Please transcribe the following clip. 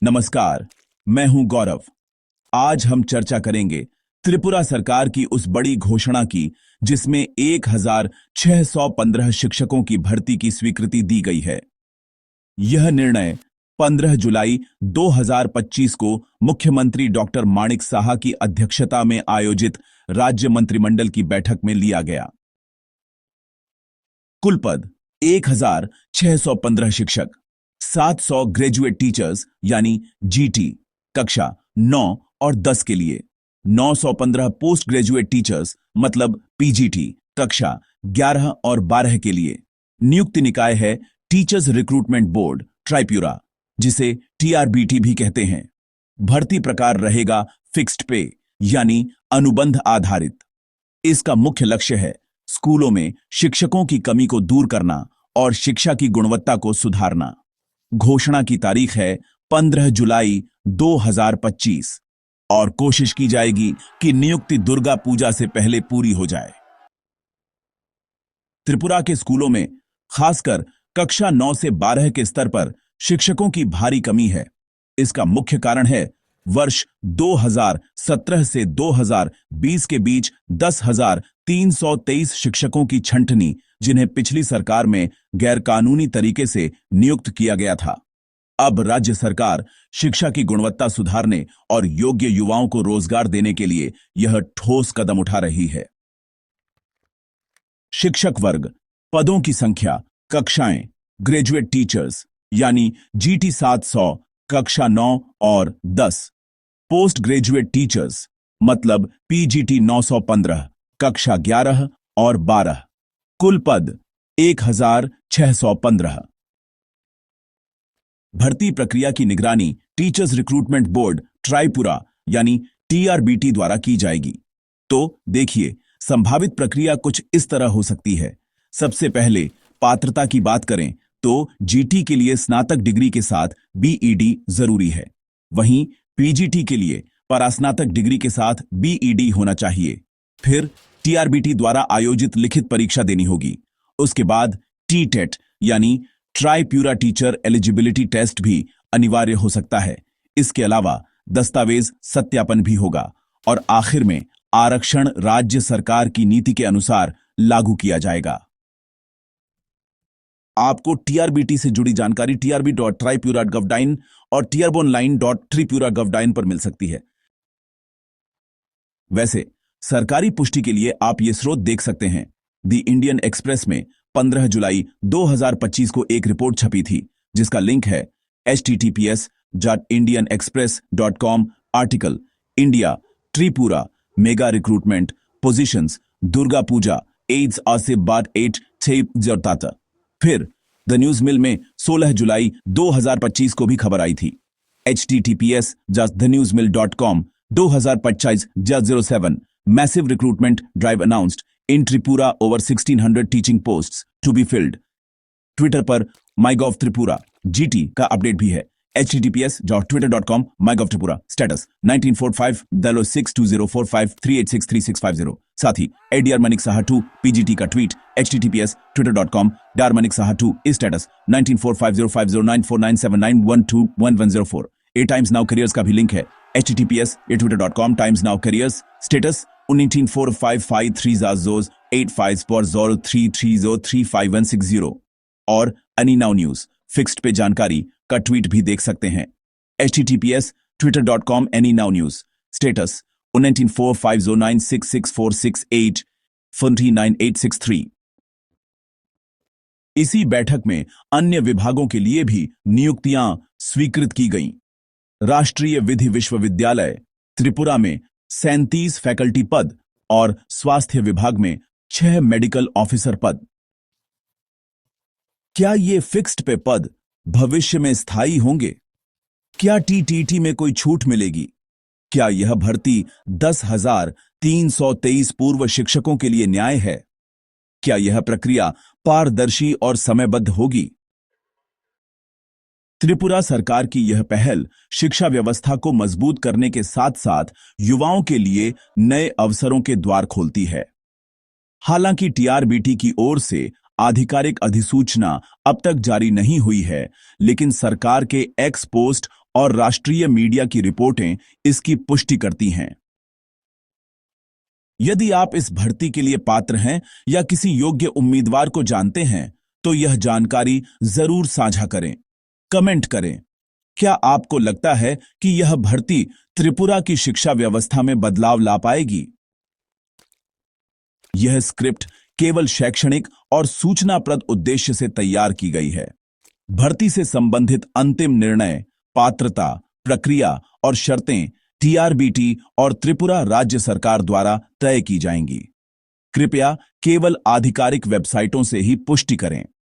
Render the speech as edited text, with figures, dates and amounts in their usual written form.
नमस्कार, मैं हूं गौरव। आज हम चर्चा करेंगे त्रिपुरा सरकार की उस बड़ी घोषणा की जिसमें 1615 शिक्षकों की भर्ती की स्वीकृति दी गई है। यह निर्णय 15 जुलाई 2025 को मुख्यमंत्री डॉक्टर माणिक साहा की अध्यक्षता में आयोजित राज्य मंत्रिमंडल की बैठक में लिया गया। कुल पद 1615 शिक्षक, 700 ग्रेजुएट टीचर्स यानी जीटी कक्षा 9 और 10 के लिए, 915 पोस्ट ग्रेजुएट टीचर्स मतलब पीजीटी कक्षा 11 और 12 के लिए। नियुक्ति निकाय है टीचर्स रिक्रूटमेंट बोर्ड ट्राइप्यूरा, जिसे टीआरबीटी भी कहते हैं। भर्ती प्रकार रहेगा फिक्स्ड पे यानी अनुबंध आधारित। इसका मुख्य लक्ष्य है स्कूलों में शिक्षकों की कमी को दूर करना और शिक्षा की गुणवत्ता को सुधारना। घोषणा की तारीख है 15 जुलाई 2025 और कोशिश की जाएगी कि नियुक्ति दुर्गा पूजा से पहले पूरी हो जाए। त्रिपुरा के स्कूलों में खासकर कक्षा 9 से 12 के स्तर पर शिक्षकों की भारी कमी है। इसका मुख्य कारण है वर्ष 2017 से 2020 के बीच 10,323 शिक्षकों की छंटनी, जिन्हें पिछली सरकार में गैरकानूनी तरीके से नियुक्त किया गया था। अब राज्य सरकार शिक्षा की गुणवत्ता सुधारने और योग्य युवाओं को रोजगार देने के लिए यह ठोस कदम उठा रही है। शिक्षक वर्ग, पदों की संख्या, कक्षाएं, ग्रेजुएट टीचर्स यानी जीटी 700 कक्षा 9 और 10, पोस्ट ग्रेजुएट टीचर्स मतलब पीजीटी 915 कक्षा 11 और 12। कुल पद 1615। भर्ती प्रक्रिया की निगरानी टीचर्स रिक्रूटमेंट बोर्ड ट्राइपुरा यानी टीआरबीटी द्वारा की जाएगी। तो देखिए, संभावित प्रक्रिया कुछ इस तरह हो सकती है। सबसे पहले पात्रता की बात करें तो जीटी के लिए स्नातक डिग्री के साथ बीईडी जरूरी है। वहीं पीजीटी के लिए परास्नातक डिग्री के साथ बीईडी होना चाहिए। फिर टीआरबीटी द्वारा आयोजित लिखित परीक्षा देनी होगी। उसके बाद टीटेट यानी ट्राइप्यूरा टीचर एलिजिबिलिटी टेस्ट भी अनिवार्य हो सकता है। इसके अलावा दस्तावेज सत्यापन भी होगा और आखिर में आरक्षण राज्य सरकार की नीति के अनुसार लागू किया जाएगा। आपको टीआरबीटी से जुड़ी जानकारी trb.tripura.gov.in और trbonline.tripura.gov.in पर मिल सकती है। वैसे सरकारी पुष्टि के लिए आप ये स्रोत देख सकते हैं। द इंडियन एक्सप्रेस में 15 जुलाई 2025 को एक रिपोर्ट छपी थी, जिसका लिंक है https://indianexpress.com article India Tripura mega recruitment positions Durga Puja aids Asif बाट 8 6 फिर द न्यूज मिल में 16 जुलाई 2025 को भी खबर आई थी। https://thenewsmill.com 2025-07 massive recruitment drive announced in Tripura over 1600 teaching posts to be filled. Twitter पर माईगॉव त्रिपुरा जीटी का अपडेट भी है। https://twitter.com mygovtripura status 1945-06204538636550। साथ ही एडीआर मनिक साहा 2 पीजीटी का tweet https://twitter.com darmanik-saha2 status 194505094979121104। A Times Now careers का भी लिंक है https://twitter.com times Now careers status 19455330854033035160 और अनी नाउ न्यूज फिक्स्ड पे जानकारी का ट्वीट भी देख सकते हैं https://twitter.com any now news status 1945096646849863। इसी बैठक में अन्य विभागों के लिए भी नियुक्तियां स्वीकृत की गईं। राष्ट्रीय विधि विश्वविद्यालय त्रिपुरा में 37 फैकल्टी पद और स्वास्थ्य विभाग में 6 मेडिकल ऑफिसर पद। क्या ये फिक्स्ड पे पद भविष्य में स्थायी होंगे? क्या टीटीटी में कोई छूट मिलेगी? क्या यह भर्ती 10,323 पूर्व शिक्षकों के लिए न्याय है? क्या यह प्रक्रिया पारदर्शी और समयबद्ध होगी? त्रिपुरा सरकार की यह पहल शिक्षा व्यवस्था को मजबूत करने के साथ साथ युवाओं के लिए नए अवसरों के द्वार खोलती है। हालांकि टीआरबीटी की ओर से आधिकारिक अधिसूचना अब तक जारी नहीं हुई है, लेकिन सरकार के एक्स पोस्ट और राष्ट्रीय मीडिया की रिपोर्टें इसकी पुष्टि करती हैं। यदि आप इस भर्ती के लिए पात्र हैं या किसी योग्य उम्मीदवार को जानते हैं, तो यह जानकारी जरूर साझा करें। कमेंट करें। क्या आपको लगता है कि यह भर्ती त्रिपुरा की शिक्षा व्यवस्था में बदलाव ला पाएगी? यह स्क्रिप्ट केवल शैक्षणिक और सूचनाप्रद उद्देश्य से तैयार की गई है। भर्ती से संबंधित अंतिम निर्णय, पात्रता, प्रक्रिया और शर्तें टीआरबीटी और त्रिपुरा राज्य सरकार द्वारा तय की जाएंगी। कृपया केवल आधिकारिक वेबसाइटों से ही पुष्टि करें।